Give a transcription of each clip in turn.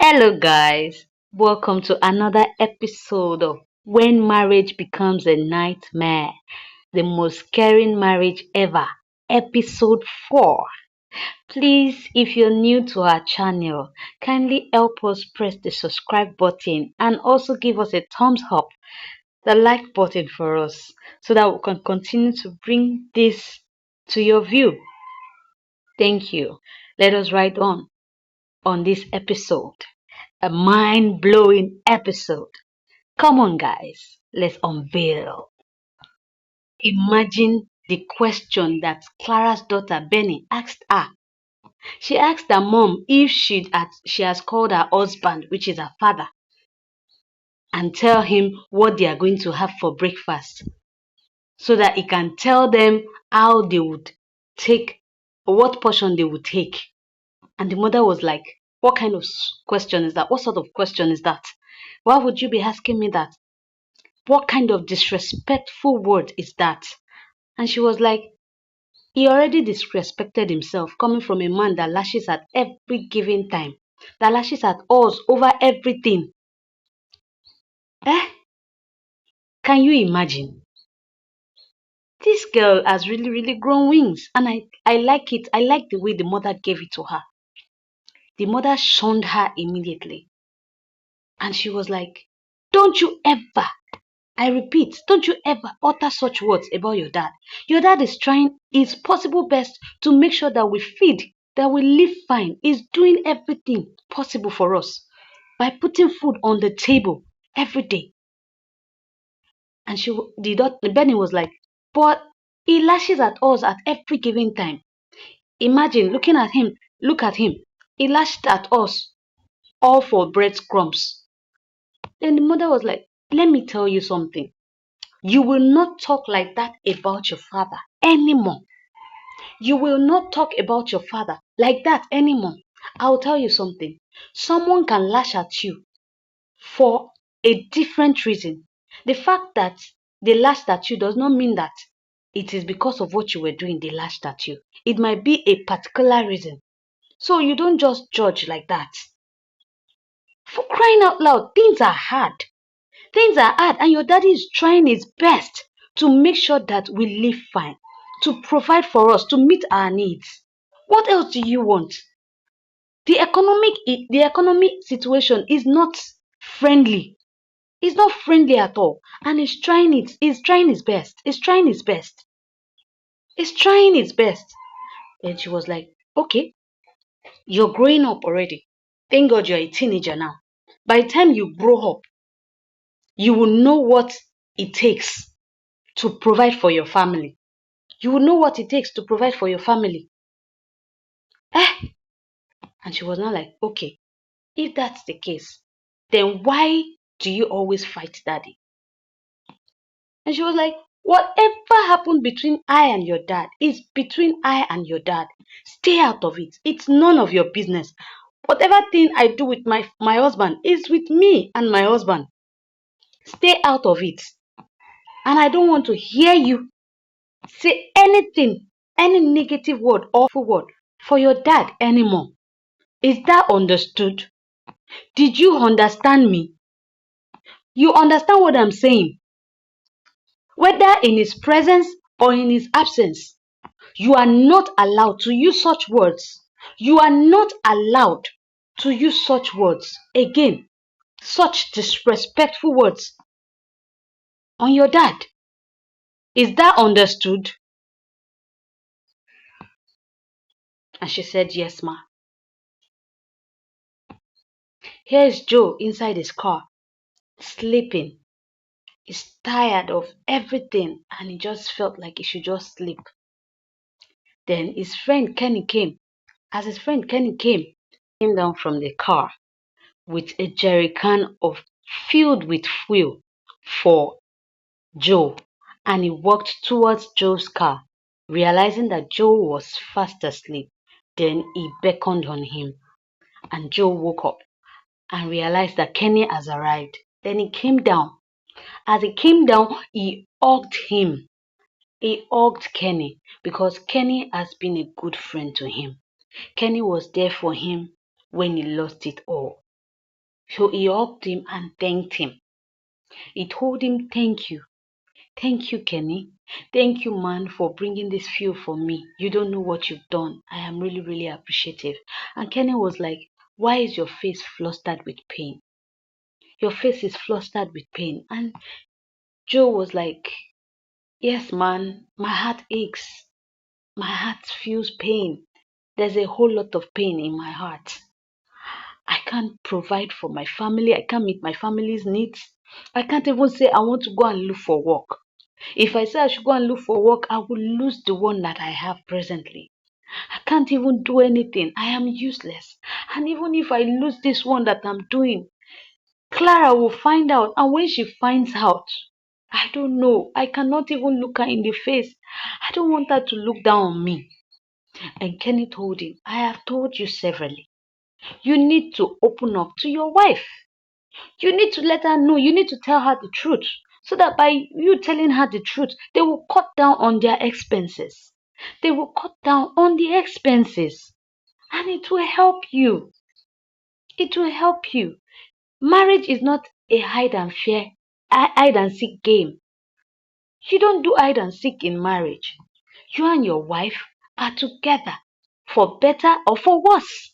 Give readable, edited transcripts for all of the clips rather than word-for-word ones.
Hello, guys. Welcome to another episode of When Marriage Becomes a Nightmare, the most scaring marriage ever, episode 4. Please, if you're new to our channel, kindly help us press the subscribe button and also give us a thumbs up, the like button for us, so that we can continue to bring this to your view. Thank you. Let us ride on this episode. A mind blowing episode. Come on, guys, let's unveil. Imagine the question that Clara's daughter Benny asked her. She asked her mom if she has called her husband, which is her father, and tell him what they are going to have for breakfast so that he can tell them how they would take, what portion they would take. And the mother was like, what kind of question is that? What sort of question is that? Why would you be asking me that? What kind of disrespectful word is that? And she was like, he already disrespected himself coming from a man that lashes at every given time, that lashes at us over everything. Eh? Can you imagine? This girl has really, really grown wings, and I like it. I like the way the mother gave it to her. The mother shunned her immediately, and she was like, don't you ever, I repeat, don't you ever utter such words about your dad. Your dad is trying his possible best to make sure that we feed, that we live fine. He's doing everything possible for us by putting food on the table every day. And Benny was like, but he lashes at us at every given time. Imagine looking at him, look at him. He lashed at us all for breadcrumbs. Then the mother was like, let me tell you something. You will not talk like that about your father anymore. You will not talk about your father like that anymore. I'll tell you something. Someone can lash at you for a different reason. The fact that they lashed at you does not mean that it is because of what you were doing they lashed at you. It might be a particular reason. So you don't just judge like that. For crying out loud, things are hard. Things are hard, and your daddy is trying his best to make sure that we live fine, to provide for us, to meet our needs. What else do you want? The economic situation is not friendly. It's not friendly at all, and he's trying it. He's trying his best. He's trying his best. He's trying his best. Then she was like, "Okay, you're growing up already. Thank God you're a teenager now. By the time you grow up, you will know what it takes to provide for your family. You will know what it takes to provide for your family." Eh? And she was not like, okay, if that's the case, then why do you always fight daddy? And she was like, whatever happened between I and your dad is between I and your dad. Stay out of it. It's none of your business. Whatever thing I do with my husband is with me and my husband. Stay out of it. And I don't want to hear you say anything, any negative word or awful word for your dad anymore. Is that understood? Did you understand me? You understand what I'm saying? Whether in his presence or in his absence, you are not allowed to use such words. You are not allowed to use such words again, such disrespectful words on your dad. Is that understood? And she said, yes, ma. Here's Joe inside his car, sleeping. He's tired of everything and he just felt like he should just sleep. Then his friend Kenny came. As his friend Kenny came down from the car with a jerry can of filled with fuel for Joe, and he walked towards Joe's car, realizing that Joe was fast asleep. Then he beckoned on him, and Joe woke up and realized that Kenny has arrived. Then he came down. As he came down, he hugged him. He hugged Kenny because Kenny has been a good friend to him. Kenny was there for him when he lost it all. So he hugged him and thanked him. He told him, "Thank you. Thank you, Kenny. Thank you, man, for bringing this fuel for me. You don't know what you've done. I am really, really appreciative." And Kenny was like, "Why is your face flustered with pain? Your face is flustered with pain." And Joe was like, "Yes, man, my heart aches. My heart feels pain. There's a whole lot of pain in my heart. I can't provide for my family. I can't meet my family's needs. I can't even say I want to go and look for work. If I say I should go and look for work, I will lose the one that I have presently. I can't even do anything. I am useless. And even if I lose this one that I'm doing, Clara will find out. And when she finds out, I don't know. I cannot even look her in the face. I don't want her to look down on me." And Kenny told him, "I have told you severally. You need to open up to your wife. You need to let her know. You need to tell her the truth. So that by you telling her the truth, they will cut down on their expenses. They will cut down on the expenses. And it will help you. It will help you. Marriage is not a hide and seek game. You don't do hide and seek in marriage. You and your wife are together for better or for worse.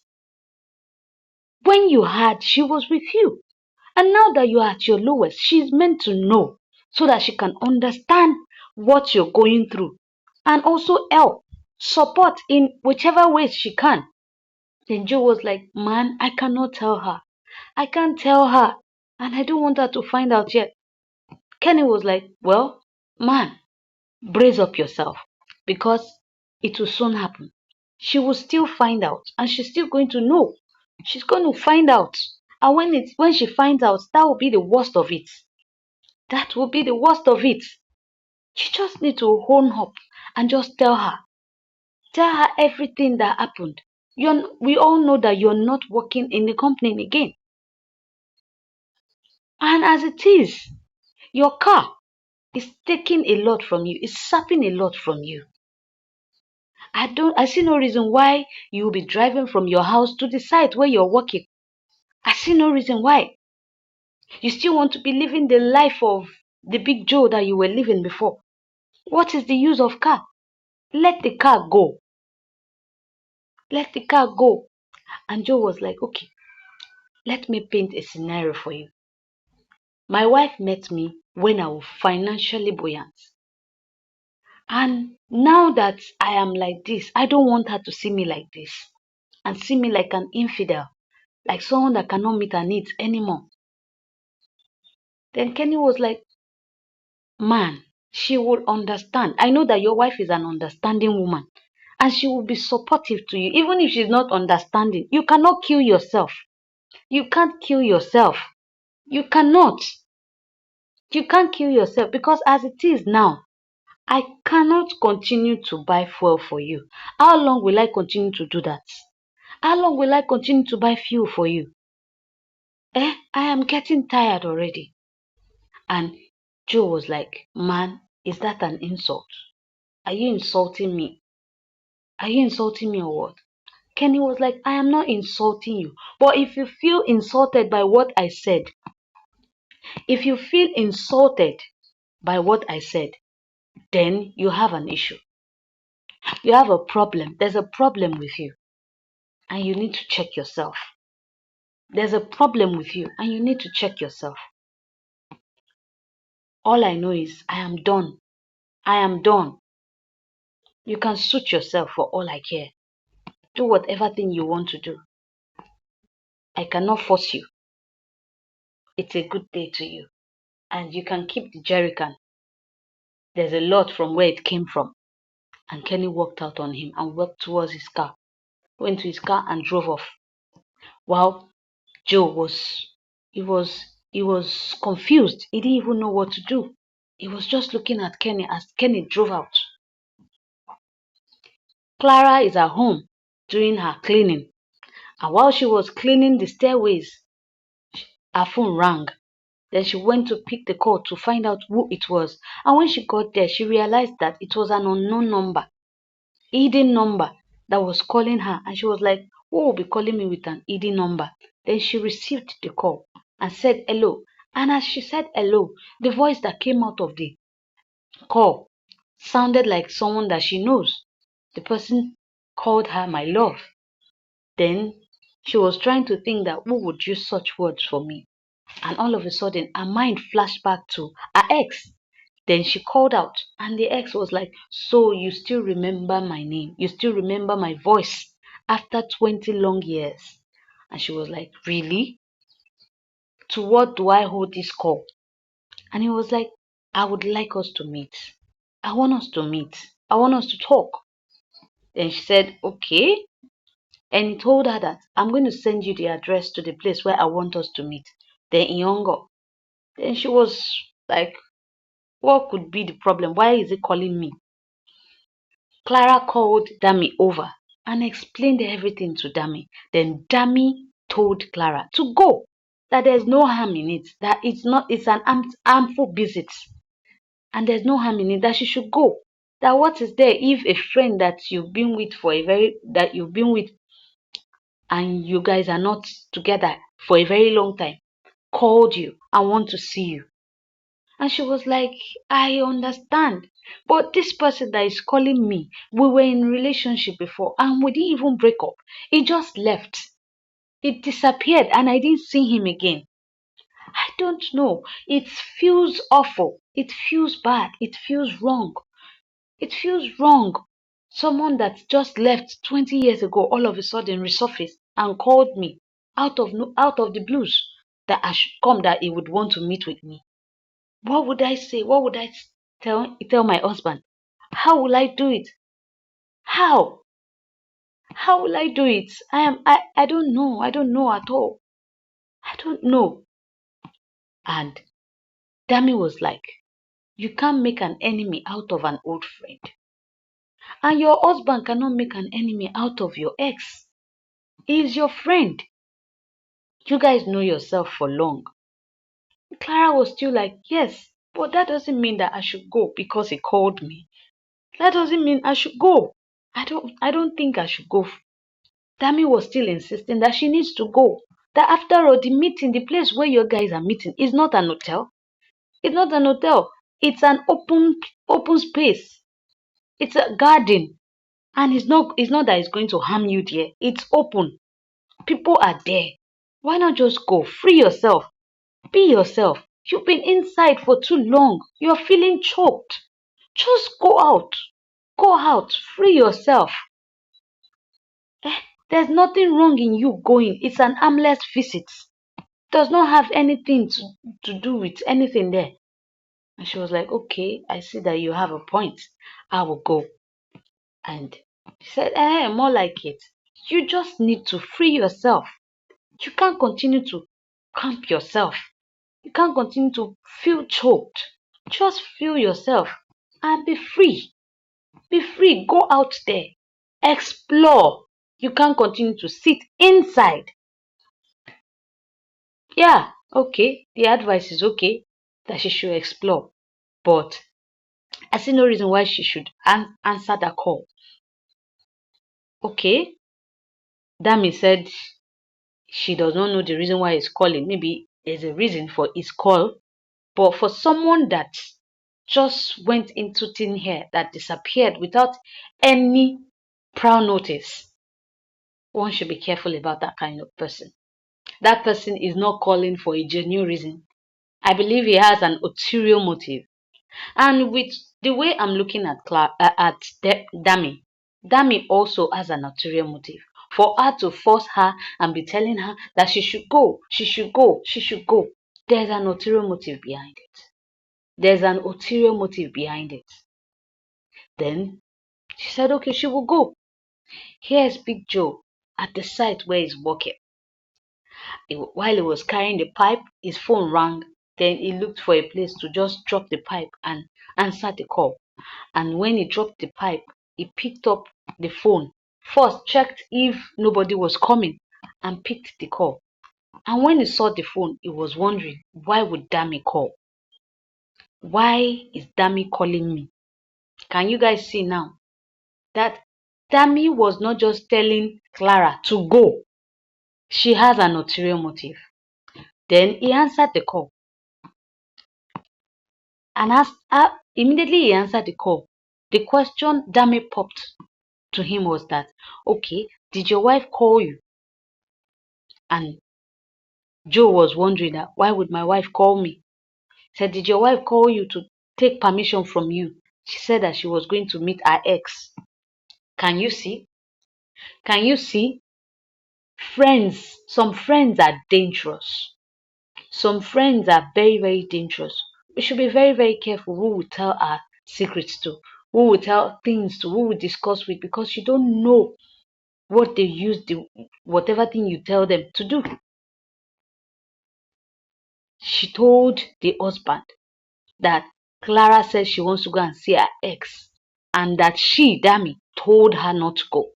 When you had, she was with you. And now that you are at your lowest, she's meant to know so that she can understand what you're going through and also help, support in whichever ways she can." Then Joe was like, "Man, I cannot tell her. I can't tell her. And I don't want her to find out yet." Kenny was like, "Well, man, brace up yourself because it will soon happen. She will still find out and she's still going to know. She's going to find out. And when she finds out, that will be the worst of it. That will be the worst of it. You just need to own up and just tell her. Tell her everything that happened. We all know that you're not working in the company again. And as it is, your car is taking a lot from you, it's sapping a lot from you. I see no reason why you will be driving from your house to the site where you're working. I see no reason why. You still want to be living the life of the big Joe that you were living before. What is the use of car? Let the car go. Let the car go." And Joe was like, "Okay, let me paint a scenario for you. My wife met me when I was financially buoyant. And now that I am like this, I don't want her to see me like this and see me like an infidel, like someone that cannot meet her needs anymore." Then Kenny was like, "Man, she will understand. I know that your wife is an understanding woman and she will be supportive to you. Even if she's not understanding, you cannot kill yourself. You can't kill yourself. You cannot. You can't kill yourself because as it is now, I cannot continue to buy fuel for you. How long will I continue to do that? How long will I continue to buy fuel for you? I am getting tired already." And Joe was like, "Man, is that an insult? Are you insulting me? Are you insulting me or what?" Kenny was like, "I am not insulting you. But if you feel insulted by what I said, if you feel insulted by what I said, then you have an issue. You have a problem. There's a problem with you. And you need to check yourself. There's a problem with you and you need to check yourself. All I know is I am done. I am done. You can suit yourself for all I care. Do whatever thing you want to do. I cannot force you. It's a good day to you. And you can keep the jerrycan. There's a lot from where it came from." And Kenny walked out on him and walked towards his car. Went to his car and drove off. While Joe he was confused. He didn't even know what to do. He was just looking at Kenny as Kenny drove out. Clara is at home doing her cleaning. And while she was cleaning the stairways, her phone rang. Then she went to pick the call to find out who it was. And when she got there, she realized that it was an unknown number, hidden number that was calling her. And she was like, Who will be calling me with an ED number? Then she received the call and said hello. And as she said hello, the voice that came out of the call sounded like someone that she knows. The person called her my love. Then she was trying to think that who would use such words for me. And all of a sudden, her mind flashed back to her ex. Then she called out, and the ex was like, so you still remember my name? You still remember my voice after 20 long years? And she was like, really? To what do I hold this call? And he was like, I would like us to meet. I want us to meet. I want us to talk. Then she said, okay. And he told her that I'm going to send you the address to the place where I want us to meet. Then he hung up. Then she was like, what could be the problem? Why is he calling me? Clara called Dami over and explained everything to Dami. Then Dami told Clara to go, that there's no harm in it, that it's an harmful visit, and there's no harm in it, that she should go. That what is there if a friend that you've been with and you guys are not together for a very long time called you and want to see you? And she was like, I understand. But this person that is calling me, we were in relationship before and we didn't even break up. He just left. He disappeared and I didn't see him again. I don't know. It feels awful. It feels bad. It feels wrong. It feels wrong. Someone that just left 20 years ago all of a sudden resurfaced and called me out of the blues that I should come, that he would want to meet with me. What would I say? What would I tell my husband? How will I do it? How? How will I do it? I don't know. I don't know at all. I don't know. And Dami was like, you can't make an enemy out of an old friend. And your husband cannot make an enemy out of your ex. He is your friend. You guys know yourself for long. Clara was still like, yes, but that doesn't mean that I should go because he called me. That doesn't mean I should go. I don't think I should go. Dami was still insisting that she needs to go. That after all, the place where you guys are meeting is not an hotel. It's not an hotel. It's an open space. It's a garden. And it's not that it's going to harm you there. It's open. People are there. Why not just go? Free yourself. Be yourself. You've been inside for too long. You're feeling choked. Just go out. Go out. Free yourself. There's nothing wrong in you going. It's an harmless visit. Does not have anything to do with anything there. And she was like, okay, I see that you have a point. I will go. And she said, more like it. You just need to free yourself. You can't continue to cramp yourself. You can't continue to feel choked. Just feel yourself and be free. Be free. Go out there. Explore. You can't continue to sit inside. Yeah, okay. The advice is okay that she should explore. But I see no reason why she should answer that call. Okay. Dami said she does not know the reason why he's calling. Maybe there's a reason for his call. But for someone that just went into thin air, that disappeared without any prior notice, one should be careful about that kind of person. That person is not calling for a genuine reason. I believe he has an ulterior motive. And with the way I'm looking at Dami, Dami also has an ulterior motive for her to force her and be telling her that she should go, she should go, she should go. There's an ulterior motive behind it. There's an ulterior motive behind it. Then she said, okay, she will go. Here's Big Joe at the site where he's working. While he was carrying the pipe, his phone rang. Then he looked for a place to just drop the pipe and answer the call. And when he dropped the pipe, he picked up the phone. First, checked if nobody was coming and picked the call. And when he saw the phone, he was wondering, why would Dami call? Why is Dami calling me? Can you guys see now that Tammy was not just telling Clara to go. She has an ulterior motive. Then he answered the call. And immediately he answered the call. The question Tammy popped to him was that, okay, did your wife call you? And Joe was wondering that, why would my wife call me? He said, did your wife call you to take permission from you? She said that she was going to meet her ex. Can you see? Can you see? Friends, some friends are dangerous. Some friends are very, very dangerous. We should be very, very careful who we tell our secrets to, who we tell things to, who we discuss with, because you don't know what they use whatever thing you tell them to do. She told the husband that Clara says she wants to go and see her ex, and that she, Dami, told her not to go.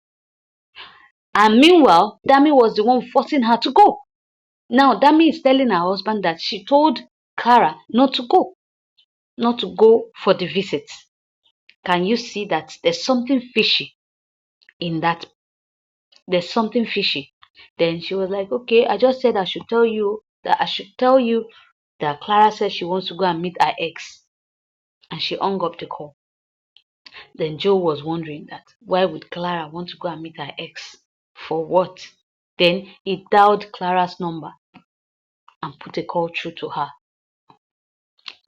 And meanwhile, Dami was the one forcing her to go. Now, Dami is telling her husband that she told Clara not to go for the visit. Can you see that there's something fishy in that? There's something fishy. Then she was like, okay, I just said I should tell you that Clara says she wants to go and meet her ex. And she hung up the call. Then Joe was wondering that, why would Clara want to go and meet her ex? For what? Then he dialed Clara's number and put a call through to her.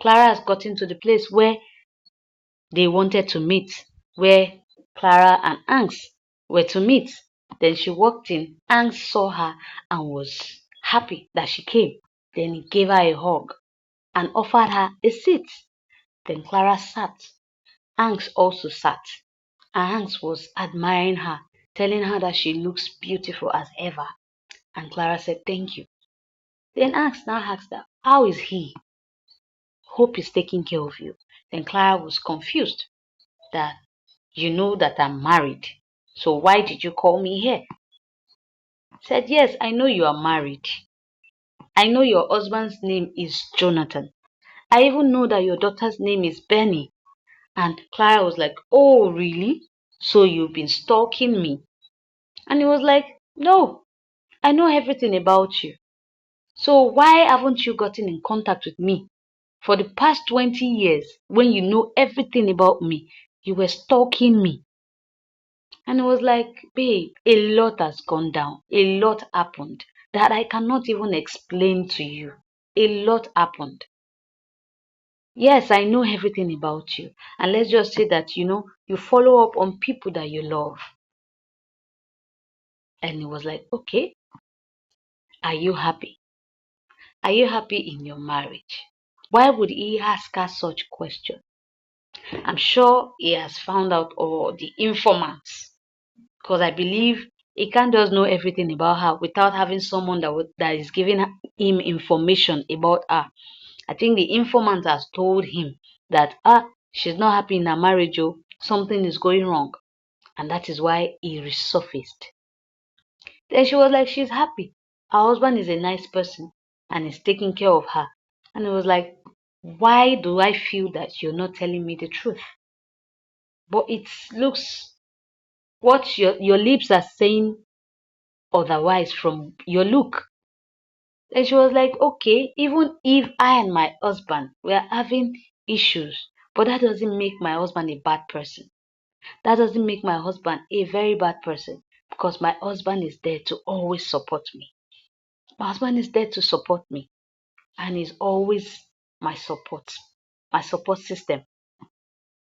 Clara has gotten to the place where they wanted to meet, where Clara and Angst were to meet. Then she walked in. Angst saw her and was happy that she came. Then he gave her a hug and offered her a seat. Then Clara sat. Angst also sat. And Angst was admiring her, telling her that she looks beautiful as ever. And Clara said, thank you. Then Angst now asked her, how is he? Hope he's taking care of you. Then Clara was confused that, you know that I'm married. So why did you call me here? Said, yes, I know you are married. I know your husband's name is Jonathan. I even know that your daughter's name is Benny. And Clara was like, oh, really? So you've been stalking me? And he was like, no, I know everything about you. So why haven't you gotten in contact with me? For the past 20 years, when you know everything about me, you were stalking me. And it was like, babe, a lot has gone down. A lot happened that I cannot even explain to you. A lot happened. Yes, I know everything about you. And let's just say that, you follow up on people that you love. And it was like, okay, are you happy? Are you happy in your marriage? Why would he ask her such question? I'm sure he has found out all the informants, because I believe he can't just know everything about her without having someone that is giving him information about her. I think the informant has told him that she's not happy in her marriage, oh, something is going wrong, and that is why he resurfaced. Then she was like, she's happy. Her husband is a nice person and is taking care of her. And it was like, why do I feel that you're not telling me the truth? But it looks what your lips are saying otherwise from your look. Then she was like, okay, even if I and my husband were having issues, but that doesn't make my husband a bad person. That doesn't make my husband a very bad person, because my husband is there to always support me. My husband is there to support me, and is always my support system.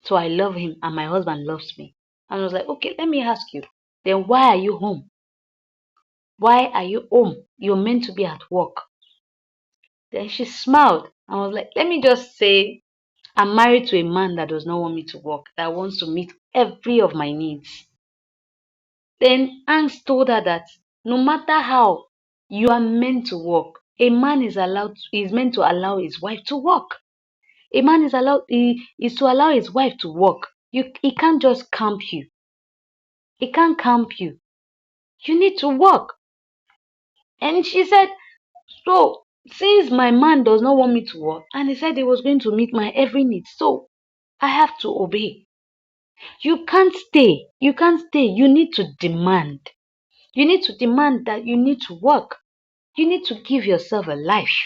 So I love him and my husband loves me. And I was like, okay, let me ask you, then why are you home? Why are you home? You're meant to be at work. Then she smiled and was like, let me just say, I'm married to a man that does not want me to work, that wants to meet every of my needs. Then Angst told her that no matter how you are meant to work, a man is meant to allow his wife to work. A man is to allow his wife to work. He can't just camp you. He can't camp you. You need to work. And she said, so since my man does not want me to work, and he said he was going to meet my every need, so I have to obey. You can't stay. You can't stay. You need to demand. You need to demand that you need to work. You need to give yourself a life.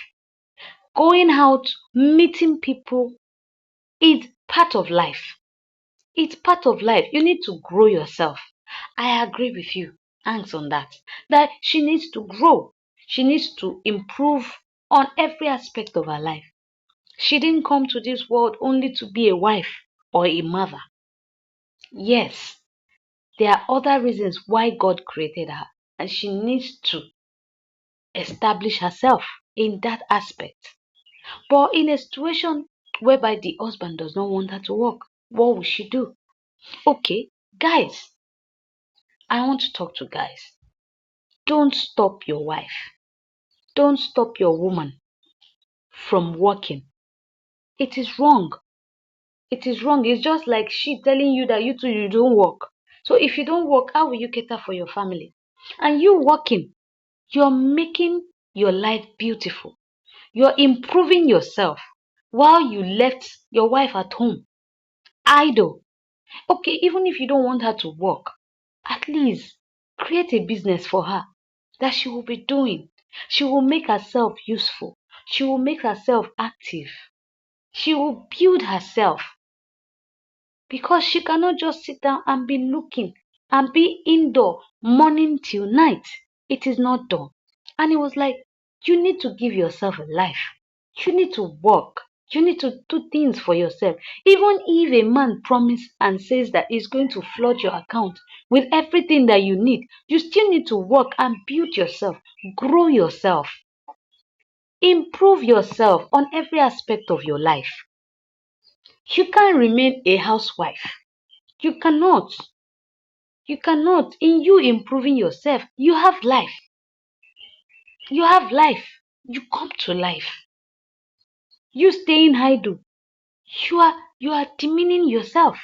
Going out, meeting people is part of life. It's part of life. You need to grow yourself. I agree with you. Thanks on that. That she needs to grow. She needs to improve on every aspect of her life. She didn't come to this world only to be a wife or a mother. Yes, there are other reasons why God created her, and she needs to establish herself in that aspect. But in a situation whereby the husband does not want her to work, what will she do? Okay, guys, I want to talk to guys. Don't stop your wife. Don't stop your woman from working. It is wrong. It is wrong. It's just like she telling you that you two you don't work. So if you don't work, how will you cater for your family? And you working, you're making your life beautiful. You're improving yourself while you left your wife at home idle. Okay, even if you don't want her to work, at least create a business for her that she will be doing. She will make herself useful. She will make herself active. She will build herself because she cannot just sit down and be looking and be indoor morning till night. It is not done. And it was like, you need to give yourself a life. You need to work. You need to do things for yourself. Even if a man promises and says that he's going to flood your account with everything that you need, you still need to work and build yourself, grow yourself, improve yourself on every aspect of your life. You can't remain a housewife. You cannot. You cannot. In you improving yourself, you have life. You have life. You come to life. You staying idle. You are demeaning yourself.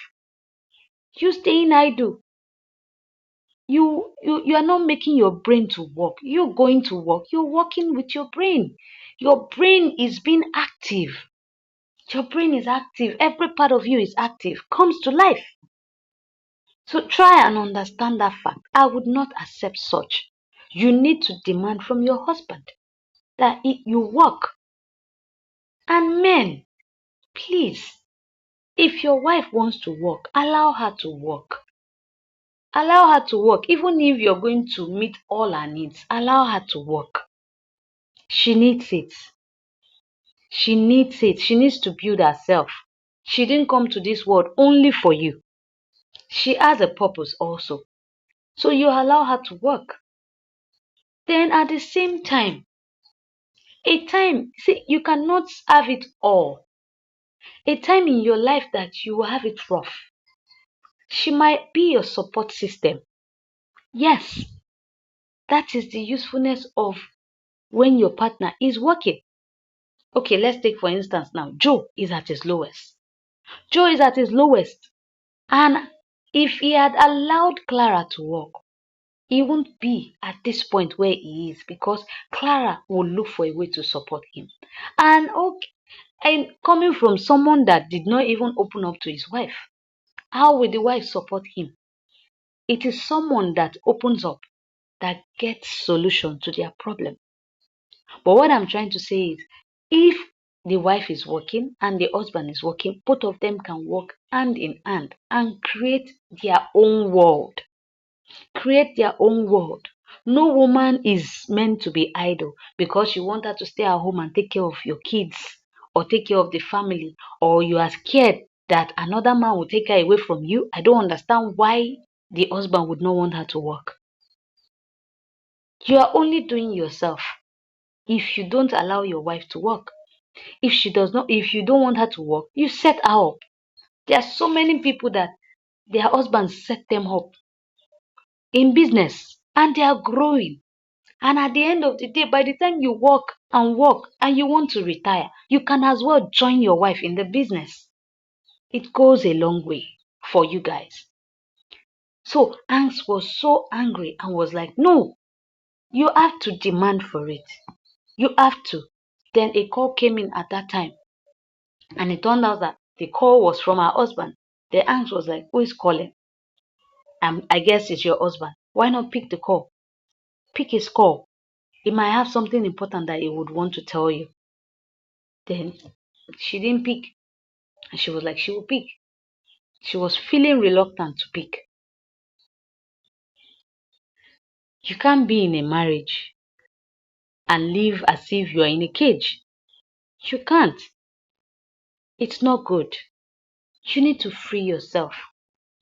You staying idle. You are not making your brain to work. You're going to work. You're working with your brain. Your brain is being active. Your brain is active. Every part of you is active. Comes to life. So try and understand that fact. I would not accept such. You need to demand from your husband that you work. And men, please, if your wife wants to work, allow her to work. Allow her to work. Even if you're going to meet all her needs, allow her to work. She needs it. She needs it. She needs to build herself. She didn't come to this world only for you. She has a purpose also. So you allow her to work. Then at the same time, see, you cannot have it all. A time in your life that you will have it rough. She might be your support system. Yes, that is the usefulness of when your partner is working. Okay, let's take for instance now, Joe is at his lowest. Joe is at his lowest. And if he had allowed Clara to work, he won't be at this point where he is because Clara will look for a way to support him. And okay, and coming from someone that did not even open up to his wife, how will the wife support him? It is someone that opens up that gets solution to their problem. But what I'm trying to say is, if the wife is working and the husband is working, both of them can work hand in hand and create their own world. Create their own world. No woman is meant to be idle because you want her to stay at home and take care of your kids or take care of the family, or you are scared that another man will take her away from you. I don't understand why the husband would not want her to work. You are only doing yourself if you don't allow your wife to work. If you don't want her to work, you set her up. There are so many people that their husbands set them up in business and they are growing. And at the end of the day, by the time you work and you want to retire, you can as well join your wife in the business. It goes a long way for you guys. So Angst was so angry and was like, no, you have to demand for it. You have to. Then a call came in at that time. And it turned out that the call was from her husband. The aunt was like, who is calling? I guess it's your husband. Why not pick the call? Pick his call. He might have something important that he would want to tell you. Then she didn't pick. And she was like, she will pick. She was feeling reluctant to pick. You can't be in a marriage and live as if you are in a cage. You can't. It's not good. You need to free yourself.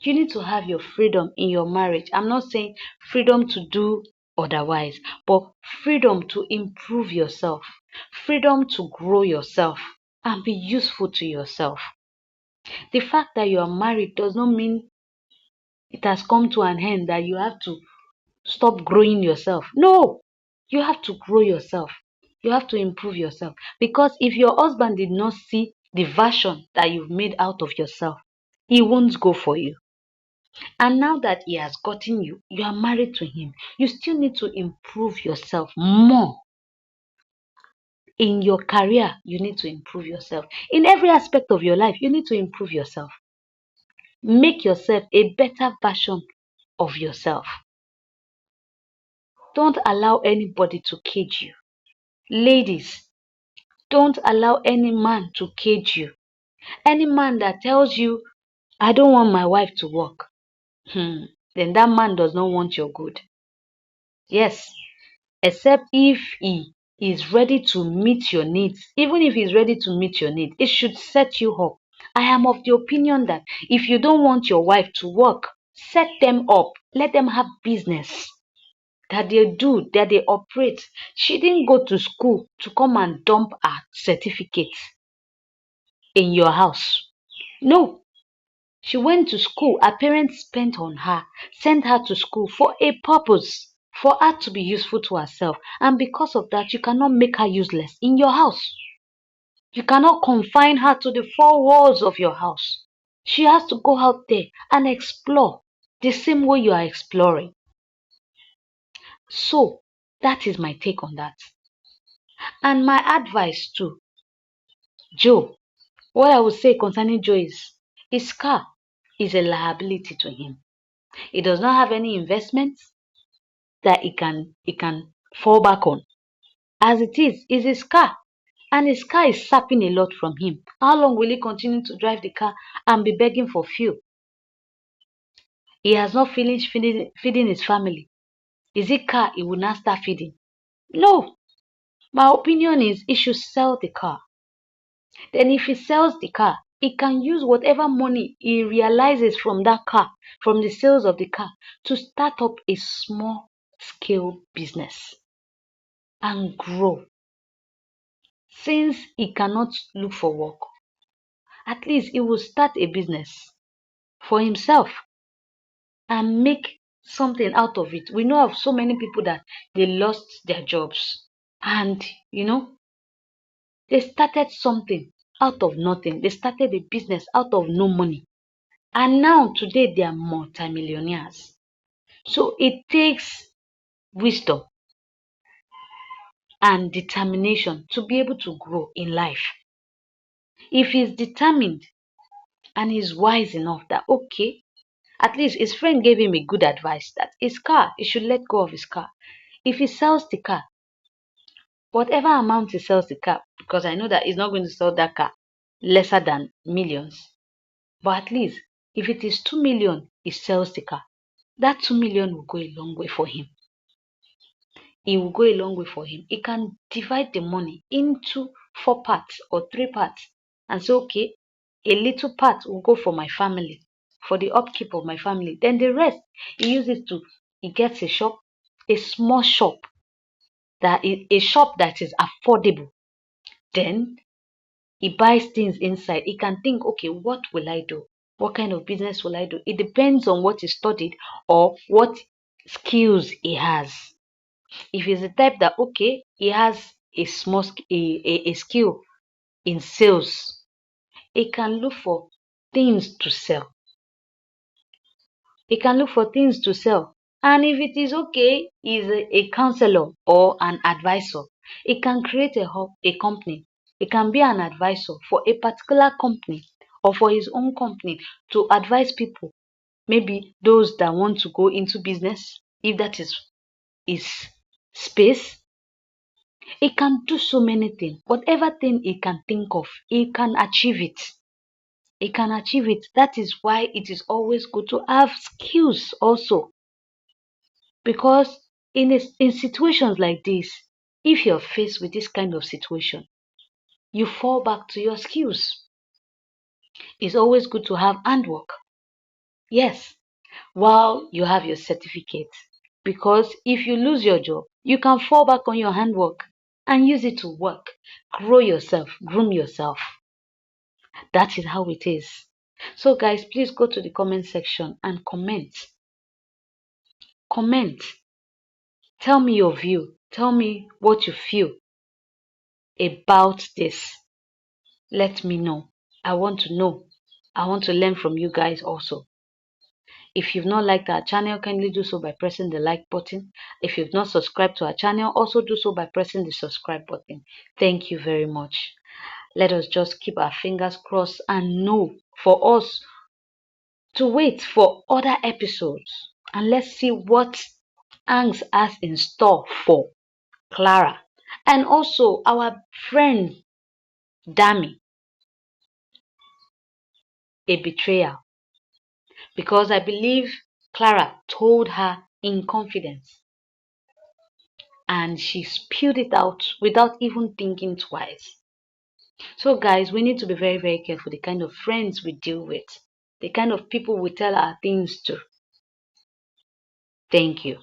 You need to have your freedom in your marriage. I'm not saying freedom to do otherwise, but freedom to improve yourself, freedom to grow yourself and be useful to yourself. The fact that you are married does not mean it has come to an end that you have to stop growing yourself. No, you have to grow yourself. You have to improve yourself. Because if your husband did not see the version that you've made out of yourself, he won't go for you. And now that he has gotten you, you are married to him, you still need to improve yourself more. In your career, you need to improve yourself. In every aspect of your life, you need to improve yourself. Make yourself a better version of yourself. Don't allow anybody to cage you. Ladies, don't allow any man to cage you. Any man that tells you, I don't want my wife to work, then that man does not want your good. Yes, except if he is ready to meet your needs. Even if he's ready to meet your needs, it should set you up. I am of the opinion that if you don't want your wife to work, set them up. Let them have business that they do, that they operate. She didn't go to school to come and dump her certificates in your house. No, she went to school. Her parents spent on her, sent her to school for a purpose, for her to be useful to herself. And because of that, you cannot make her useless in your house. You cannot confine her to the four walls of your house. She has to go out there and explore the same way you are exploring. So, that is my take on that. And my advice to Joe, what I would say concerning Joe is his car is a liability to him. He does not have any investments that he can fall back on. As it is his car. And his car is sapping a lot from him. How long will he continue to drive the car and be begging for fuel? He has not finished feeding his family. Is it car he will not start feeding? No. My opinion is he should sell the car. Then if he sells the car, he can use whatever money he realizes from that car, from the sales of the car, to start up a small scale business and grow. Since he cannot look for work, at least he will start a business for himself and make something out of it. We know of so many people that they lost their jobs and they started something out of nothing. They started a business out of no money. And now today they are multimillionaires. So it takes wisdom and determination to be able to grow in life. If he's determined and he's wise enough that okay, at least his friend gave him a good advice that his car, he should let go of his car. If he sells the car, whatever amount he sells the car, because I know that he's not going to sell that car lesser than millions. But at least if it is 2 million, he sells the car. That 2 million will go a long way for him. It will go a long way for him. He can divide the money into 4 parts or 3 parts and say, okay, a little part will go for my family, for the upkeep of my family. Then the rest, he gets a shop, a small shop, a shop that is affordable. Then he buys things inside. He can think, okay, what will I do? What kind of business will I do? It depends on what he studied or what skills he has. If he's the type that okay, he has a small a skill in sales, he can look for things to sell. He can look for things to sell. And if it is okay, he's a counselor or an advisor. He can create a company. He can be an advisor for a particular company or for his own company to advise people, maybe those that want to go into business, if that is his space. He can do so many things. Whatever thing he can think of, he can achieve it. He can achieve it. That is why it is always good to have skills also. Because in situations like this, if you're faced with this kind of situation, you fall back to your skills. It's always good to have handwork. Yes, while you have your certificate. Because if you lose your job, you can fall back on your handwork and use it to work, grow yourself, groom yourself. That is how it is. So, guys, please go to the comment section and comment. Comment. Tell me your view. Tell me what you feel about this. Let me know. I want to know. I want to learn from you guys also. If you've not liked our channel, kindly do so by pressing the like button. If you've not subscribed to our channel, also do so by pressing the subscribe button. Thank you very much. Let us just keep our fingers crossed and know for us to wait for other episodes. And let's see what hangs us in store for Clara. And also our friend Dami, a betrayal. Because I believe Clara told her in confidence and she spilled it out without even thinking twice. So, guys, we need to be very, very careful the kind of friends we deal with, the kind of people we tell our things to. Thank you.